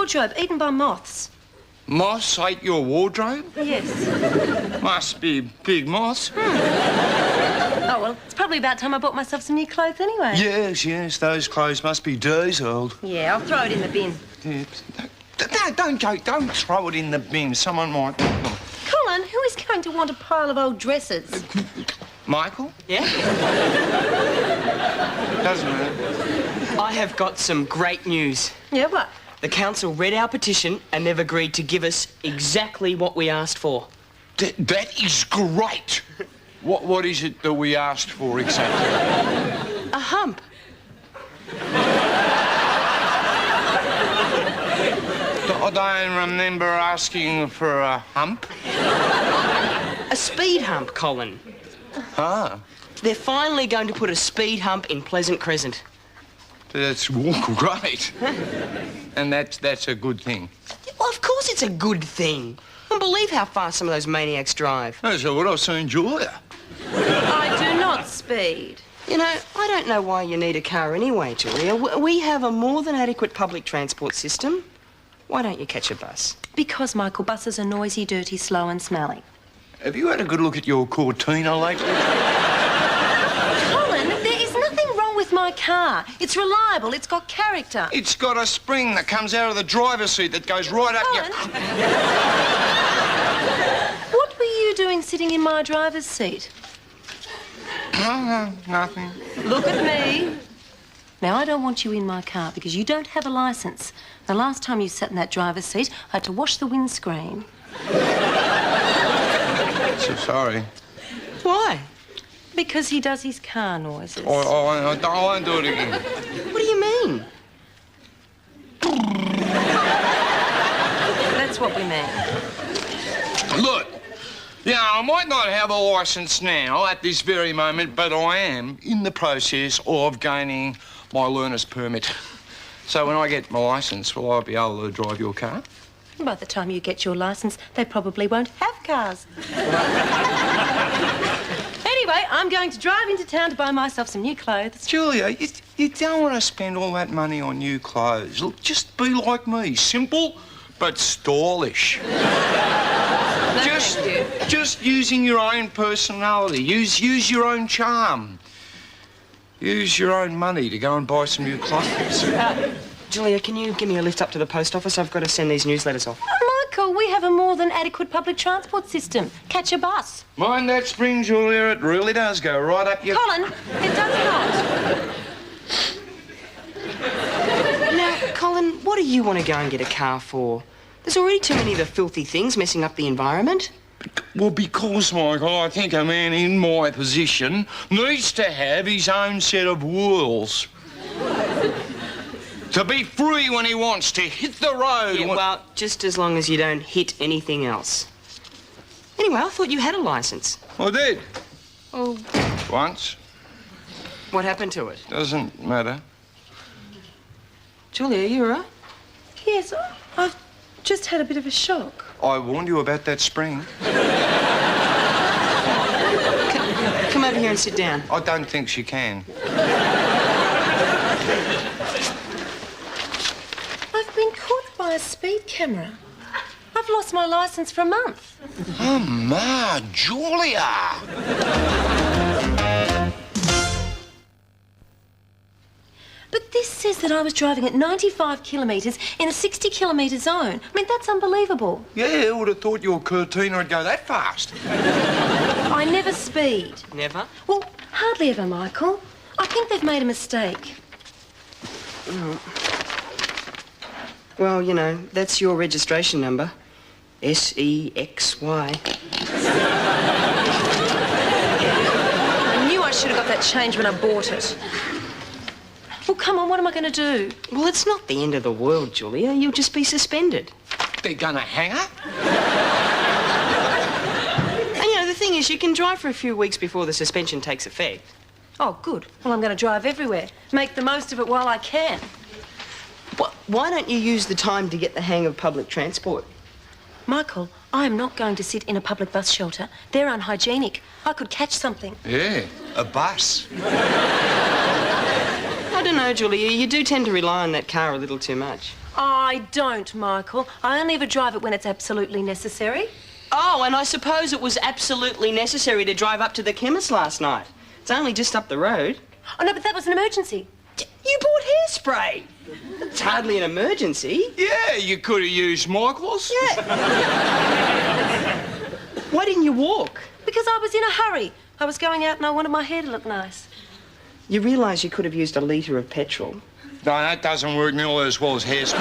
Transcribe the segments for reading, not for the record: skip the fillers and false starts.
wardrobe, eaten by moths. Moths ate your wardrobe? Yes. Must be big moths. Oh, well, it's probably about time I bought myself some new clothes anyway. Yes, those clothes must be dieseled. Yeah, I'll throw it in the bin. Yeah, don't throw it in the bin. Someone might... Colin, who is going to want a pile of old dresses? Michael? Yeah? Doesn't matter. I have got some great news. Yeah, what? The council read our petition and they've agreed to give us exactly what we asked for. That is great. What is it that we asked for exactly? A hump. I don't remember asking for a hump. A speed hump, Colin. Ah. They're finally going to put a speed hump in Pleasant Crescent. That's great. And that's a good thing. Well, of course it's a good thing. I can't believe how fast some of those maniacs drive. That's what I've seen, Julia. I do not speed. You know, I don't know why you need a car anyway, Julia. We have a more than adequate public transport system. Why don't you catch a bus? Because, Michael, buses are noisy, dirty, slow and smelly. Have you had a good look at your Cortina lately? Colin, there is nothing wrong with my car. It's reliable. It's got character. It's got a spring that comes out of the driver's seat that goes right up Colin? your... What were you doing sitting in my driver's seat? No, nothing. Look at me. Now, I don't want you in my car because you don't have a licence. The last time you sat in that driver's seat, I had to wash the windscreen. So sorry. Why? Because he does his car noises. I won't do it again. What do you mean? That's what we mean. Look, I might not have a licence now at this very moment, but I am in the process of gaining my learner's permit. So when I get my licence, will I be able to drive your car? By the time you get your licence, they probably won't have cars. Anyway, I'm going to drive into town to buy myself some new clothes. Julia, you don't want to spend all that money on new clothes. Look, just be like me. Simple, but stylish. Just using your own personality. Use your own charm. Use your own money to go and buy some new clothes. Julia, can you give me a lift up to the post office? I've got to send these newsletters off. Oh, Michael, we have a more than adequate public transport system. Catch a bus. Mind that spring, Julia. It really does go right up your... Colin, it does not. Now, Colin, what do you want to go and get a car for? There's already too many of the filthy things messing up the environment. Well, because, Michael, I think a man in my position needs to have his own set of rules. To be free when he wants, to hit the road... Yeah, well, just as long as you don't hit anything else. Anyway, I thought you had a licence. I did. Oh. Once. What happened to it? Doesn't matter. Julia, you all right? Yes, I've just had a bit of a shock. I warned you about that spring. Come over here and sit down. I don't think she can. I've been caught by a speed camera. I've lost my licence for a month. Oh, ma, Julia! But this says that I was driving at 95 kilometres in a 60-kilometre zone. I mean, that's unbelievable. Yeah, I would have thought your Cortina would go that fast. I never speed. Never? Well, hardly ever, Michael. I think they've made a mistake. Well, you know, that's your registration number. SEXY. I knew I should have got that change when I bought it. Well, come on, what am I going to do? Well, it's not the end of the world, Julia. You'll just be suspended. They're gonna hang her? And, you know, the thing is, you can drive for a few weeks before the suspension takes effect. Oh, good. Well, I'm going to drive everywhere. Make the most of it while I can. Why don't you use the time to get the hang of public transport? Michael, I am not going to sit in a public bus shelter. They're unhygienic. I could catch something. Yeah, a bus. I don't don't know, Julia. You do tend to rely on that car a little too much. I don't, Michael. I only ever drive it when it's absolutely necessary. Oh, and I suppose it was absolutely necessary to drive up to the chemist last night. It's only just up the road. Oh, no, but that was an emergency. You bought hairspray. It's hardly an emergency. Yeah, you could have used Michael's. Yeah. Why didn't you walk? Because I was in a hurry. I was going out and I wanted my hair to look nice. You realise you could have used a litre of petrol. No, that doesn't work nearly as well as hairspray.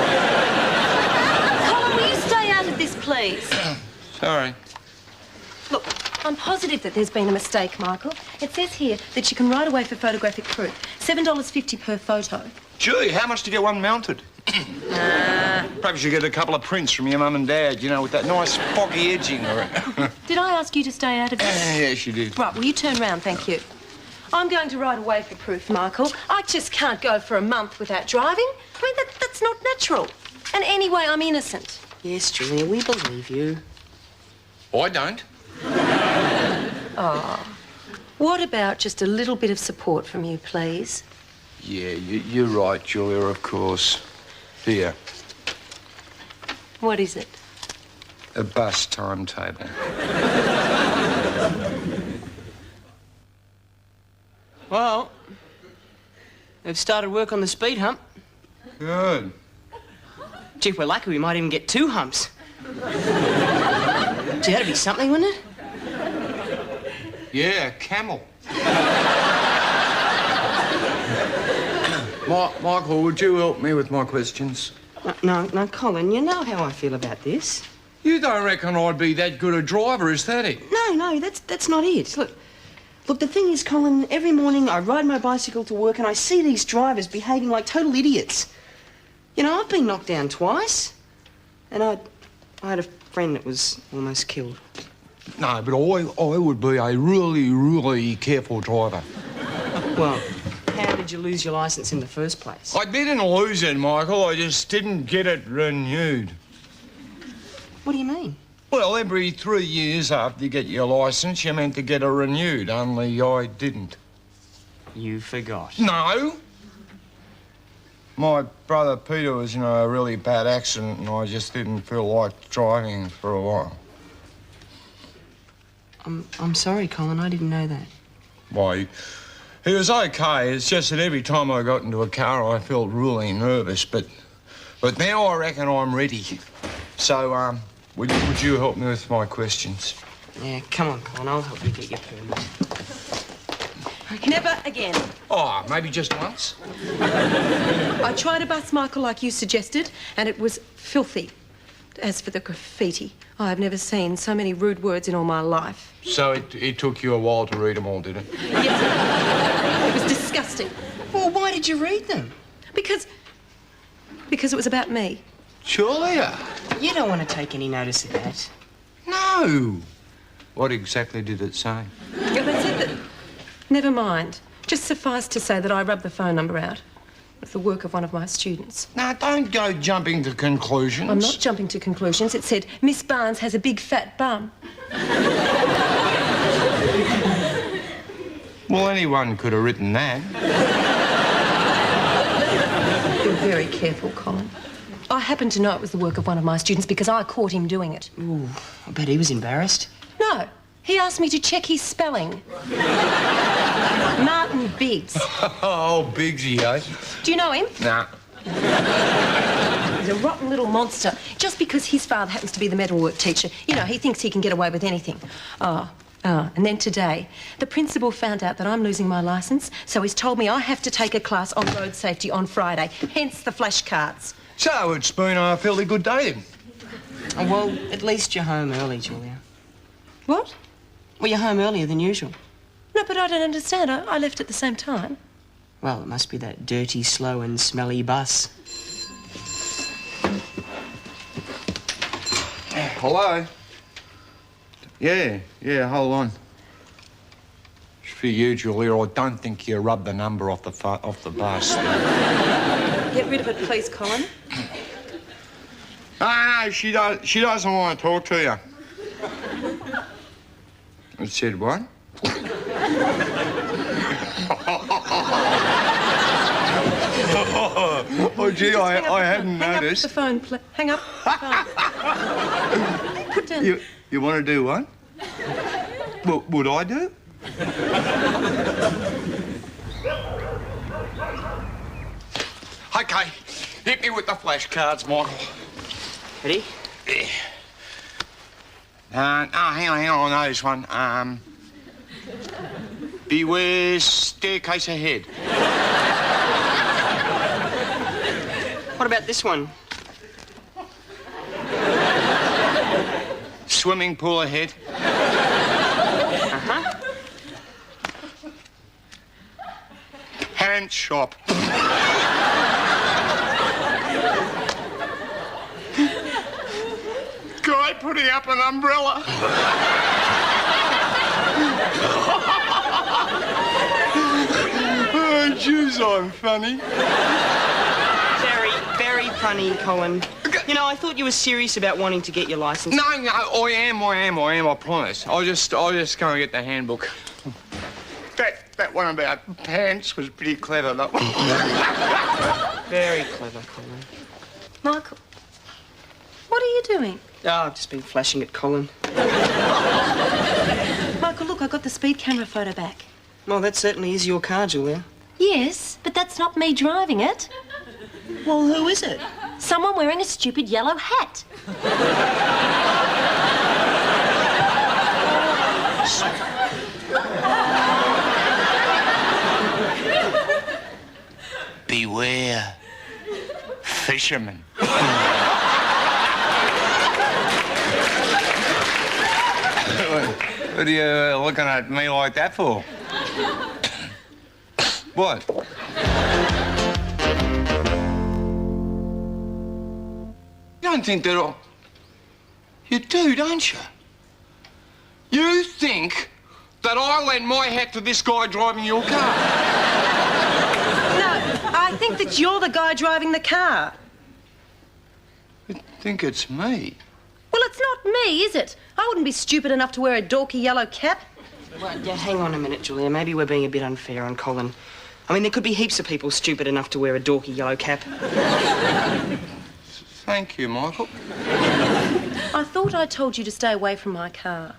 Colin, will you stay out of this, please? Sorry. Look, I'm positive that there's been a mistake, Michael. It says here that you can write away for photographic proof. $7.50 per photo. Gee, how much to get one mounted? Perhaps you get a couple of prints from your mum and dad, you know, with that nice foggy edging. Did I ask you to stay out of this? Yes, you did. Right, will you turn round, thank you. I'm going to write away for proof, Michael. I just can't go for a month without driving. I mean, that's not natural. And anyway, I'm innocent. Yes, Julia, we believe you. I don't. Oh. What about just a little bit of support from you, please? Yeah, you're right, Julia, of course. Here, What is it? a bus timetable. Well, they've started work on the speed hump. Good. Gee, if we're lucky, we might even get 2 humps. Gee, that'd be something, wouldn't it? Yeah, camel. Michael, would you help me with my questions? No, Colin, you know how I feel about this. You don't reckon I'd be that good a driver, is that it? No, that's not it. Look, the thing is, Colin, every morning I ride my bicycle to work and I see these drivers behaving like total idiots. You know, I've been knocked down twice. And I had a friend that was almost killed. No, but I would be a really, really careful driver. Well, how did you lose your licence in the first place? I didn't lose it, Michael. I just didn't get it renewed. What do you mean? Well, every 3 years after you get your licence, you're meant to get it renewed, only I didn't. You forgot. No. My brother Peter was in a really bad accident and I just didn't feel like driving for a while. I'm sorry, Colin, I didn't know that. Why, he was okay. It's just that every time I got into a car, I felt really nervous. But now I reckon I'm ready. So, would you help me with my questions? Yeah, come on, Colin, I'll help you get your permit. Never again. Oh, maybe just once? I tried to bus Michael like you suggested, and it was filthy. As for the graffiti, I've never seen so many rude words in all my life. So it took you a while to read them all, did it? Yes, it was disgusting. Well, why did you read them? Because it was about me. Julia. You don't want to take any notice of that. No. What exactly did it say? Yeah, they said that... Never mind. Just suffice to say that I rubbed the phone number out. It's the work of one of my students. Now, don't go jumping to conclusions. I'm not jumping to conclusions. It said, Miss Barnes has a big fat bum. Well, anyone could have written that. Be very careful, Colin. I happen to know it was the work of one of my students because I caught him doing it. Ooh, I bet he was embarrassed. No, he asked me to check his spelling. Martin Biggs. Oh, Biggsy, eh? Do you know him? Nah. He's a rotten little monster. Just because his father happens to be the metalwork teacher, you know, he thinks he can get away with anything. And then today, the principal found out that I'm losing my licence, so he's told me I have to take a class on road safety on Friday, hence the flashcards. So it's been a fairly good day then. Oh, well, at least you're home early, Julia. What? Well, you're home earlier than usual. No, but I don't understand. I left at the same time. Well, it must be that dirty, slow and smelly bus. Hello? Yeah, hold on. It's for you, Julia. I don't think you rubbed the number off the bus. Get rid of it, please, Colin. No, she doesn't want to talk to you. I said what? Oh, gee, Just hang up I the hadn't phone. noticed. Hang up the phone, hang up the phone. Put down... You want to do what? What would I do? OK, hit me with the flashcards, Michael. Ready? Yeah. Hang on, I know this one. Beware staircase ahead. What about this one? Swimming pool ahead. Uh-huh. Pant shop. Guy putting up an umbrella. Oh, jeez, I'm funny. Very, very funny, Colin. You know, I thought you were serious about wanting to get your licence. No, I am, I promise. I'll just go and get the handbook. That one about pants was pretty clever, though. Very clever, Colin. Michael, what are you doing? Oh, I've just been flashing at Colin. Michael, look, I got the speed camera photo back. Well, that certainly is your car, Julia. Yes, but that's not me driving it. Well, who is it? Someone wearing a stupid yellow hat. Beware, fisherman. What are you looking at me like that for? What? You don't think that You do, don't you? You think that I lent my hat to this guy driving your car? No, I think that you're the guy driving the car. You think it's me? Well, it's not me, is it? I wouldn't be stupid enough to wear a dorky yellow cap. Well, yeah, hang on a minute, Julia. Maybe we're being a bit unfair on Colin. I mean, there could be heaps of people stupid enough to wear a dorky yellow cap. Thank you, Michael. I thought I told you to stay away from my car.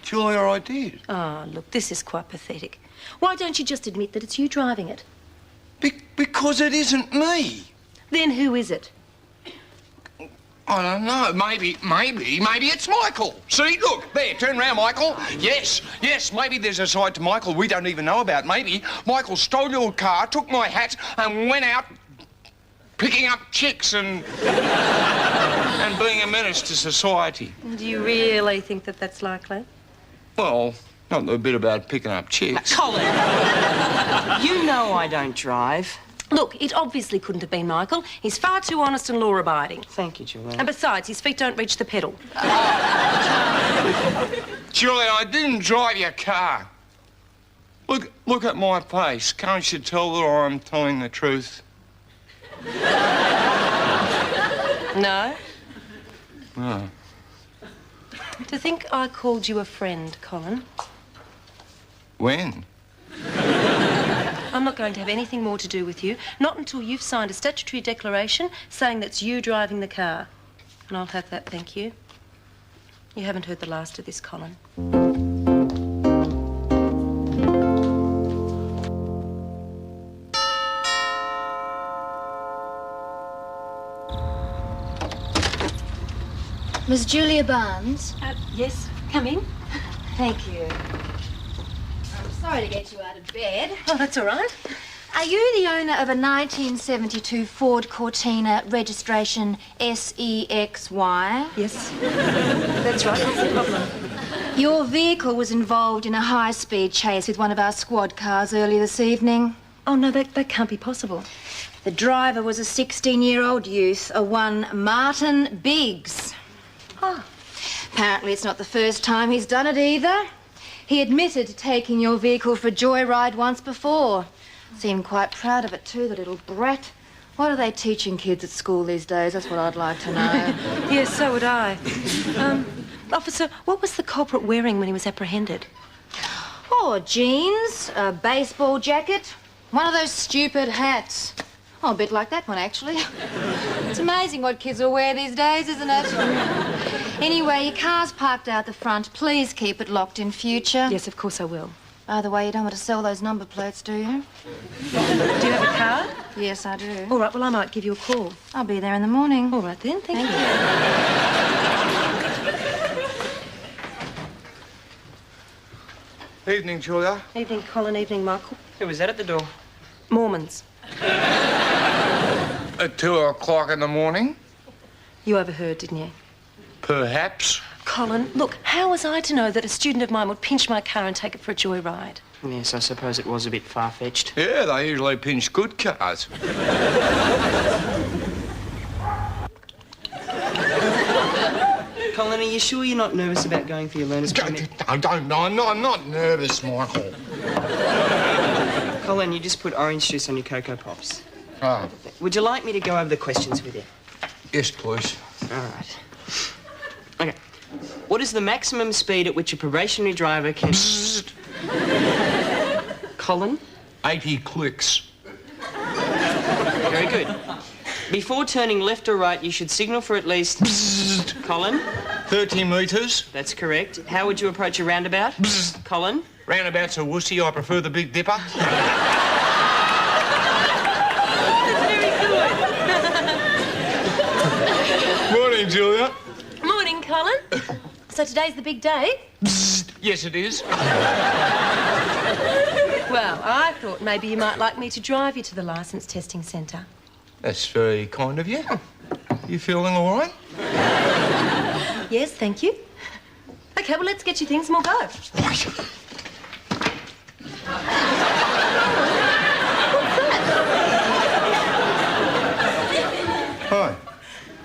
Julia, I did. Oh, look, this is quite pathetic. Why don't you just admit that it's you driving it? Because it isn't me. Then who is it? I don't know. Maybe it's Michael. See, look, there, turn round, Michael. Yes, maybe there's a side to Michael we don't even know about. Maybe Michael stole your car, took my hat, and went out picking up chicks and being a menace to society. Do you really think that that's likely? Well, not the bit about picking up chicks. Colin, you know I don't drive. Look, it obviously couldn't have been Michael. He's far too honest and law-abiding. Thank you, Julia. And besides, his feet don't reach the pedal. Julia, I didn't drive your car. Look at my face. Can't you tell that I'm telling the truth? No? No. To think I called you a friend, Colin. When? I'm not going to have anything more to do with you, not until you've signed a statutory declaration saying that's you driving the car. And I'll have that, thank you. You haven't heard the last of this, Colin. Miss Julia Barnes? Yes, come in. Thank you. I'm sorry to get you out of bed. Oh, that's all right. Are you the owner of a 1972 Ford Cortina registration SEXY? Yes. That's right. What's the problem? Your vehicle was involved in a high-speed chase with one of our squad cars earlier this evening. Oh, no, that can't be possible. The driver was a 16-year-old youth, a one Martin Biggs. Oh. Apparently it's not the first time he's done it either. He admitted to taking your vehicle for a joyride once before. Seemed quite proud of it too, the little brat. What are they teaching kids at school these days? That's what I'd like to know. Yes, so would I. Officer, what was the culprit wearing when he was apprehended? Oh, jeans, a baseball jacket, one of those stupid hats. Oh, a bit like that one, actually. It's amazing what kids will wear these days, isn't it? Anyway, your car's parked out the front. Please keep it locked in future. Yes, of course I will. By the way, you don't want to sell those number plates, do you? Do you have a card? Yes, I do. All right, well, I might give you a call. I'll be there in the morning. All right, then. Thank you. Evening, Julia. Evening, Colin. Evening, Michael. Who was that at the door? Mormons. At 2 o'clock in the morning? You overheard, didn't you? Perhaps. Colin, look, how was I to know that a student of mine would pinch my car and take it for a joyride? Yes, I suppose it was a bit far-fetched. Yeah, they usually pinch good cars. Colin, are you sure you're not nervous about going for your learner's permit? I'm not nervous, Michael. Colin, you just put orange juice on your Cocoa Pops. Oh, Would you like me to go over the questions with you? yes, please. All right. Okay. What is the maximum speed at which a probationary driver can... Bzzzt. Colin? 80 clicks. Very good. Before turning left or right, you should signal for at least... Bzzzt. Colin? 30 metres. That's correct. How would you approach a roundabout? Bzzzt. Colin? Roundabout's a wussy. I prefer the Big Dipper. Morning, Julia. Morning, Colin. So today's the big day? Bzzzt. Yes, it is. Well, I thought maybe you might like me to drive you to the licence testing centre. That's very kind of you. You feeling all right? Yes, thank you. OK, well, let's get you things and we'll go. Hi.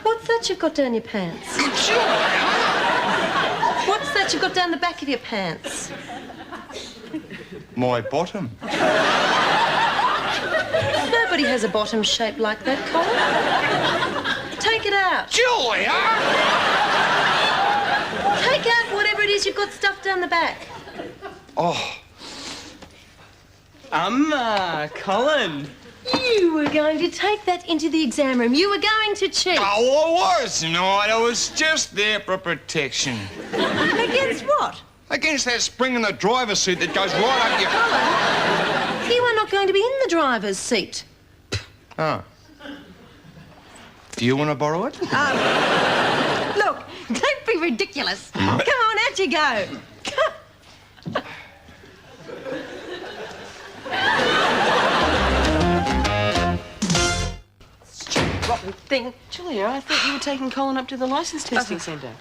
What's that you've got down your pants? What's that you've got down the back of your pants? My bottom. Nobody has a bottom shaped like that, Colin. Take it out. Julia! Take out whatever it is you've got stuffed down the back. Oh, Colin. You were going to take that into the exam room. You were going to cheat. oh, I was not. I was just there for protection. Against what? Against that spring in the driver's seat that goes right up your... You are not going to be in the driver's seat. Oh. Do you want to borrow it? Look, don't be ridiculous. Come on, out you go. Stupid, rotten thing. Julia, I thought you were taking Colin up to the licence testing centre.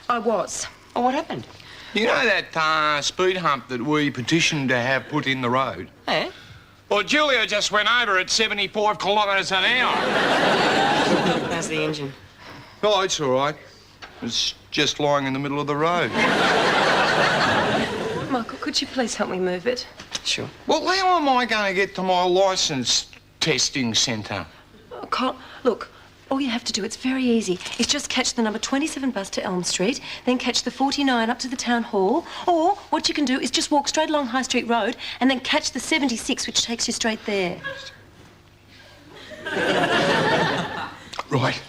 I was. Oh, what happened? You know that speed hump that we petitioned to have put in the road? Eh? Well, Julia just went over at 75 kilometres an hour. How's the engine? Oh, it's all right. It's just lying in the middle of the road. Michael, could you please help me move it? Sure. Well, how am I going to get to my licence testing centre? Oh, look, all you have to do, it's very easy, is just catch the number 27 bus to Elm Street, then catch the 49 up to the town hall, or what you can do is just walk straight along High Street Road and then catch the 76, which takes you straight there. Right.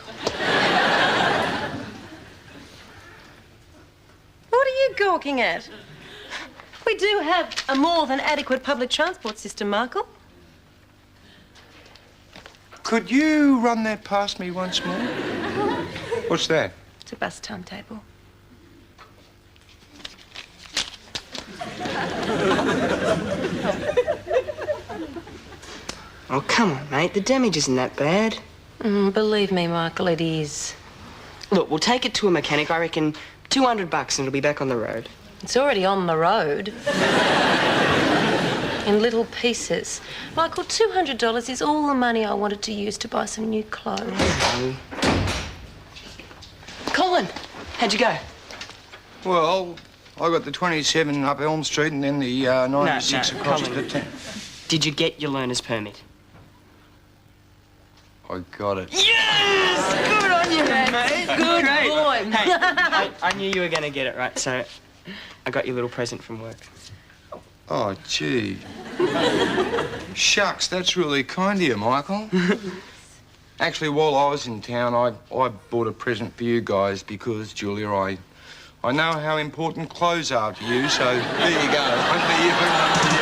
What are you gawking at? We do have a more than adequate public transport system, Michael. Could you run that past me once more? What's that? It's a bus timetable. Oh, come on, mate. The damage isn't that bad. Believe me, Michael, it is. Look, we'll take it to a mechanic. I reckon $200 and it'll be back on the road. It's already on the road. In little pieces. Michael, $200 is all the money I wanted to use to buy some new clothes. Colin, how'd you go? Well, I got the 27 up Elm Street and then the 96 across Colin. to the 10. Did you get your learner's permit? I got it. Yes! Good on you, mate. Good Great. boy. Hey, I knew you were going to get it, right? So I got you a little present from work. Oh, gee. Shucks, that's really kind of you, Michael. Actually, while I was in town, I bought a present for you guys because, Julia, I know how important clothes are to you, so there you go. One for you and one for you.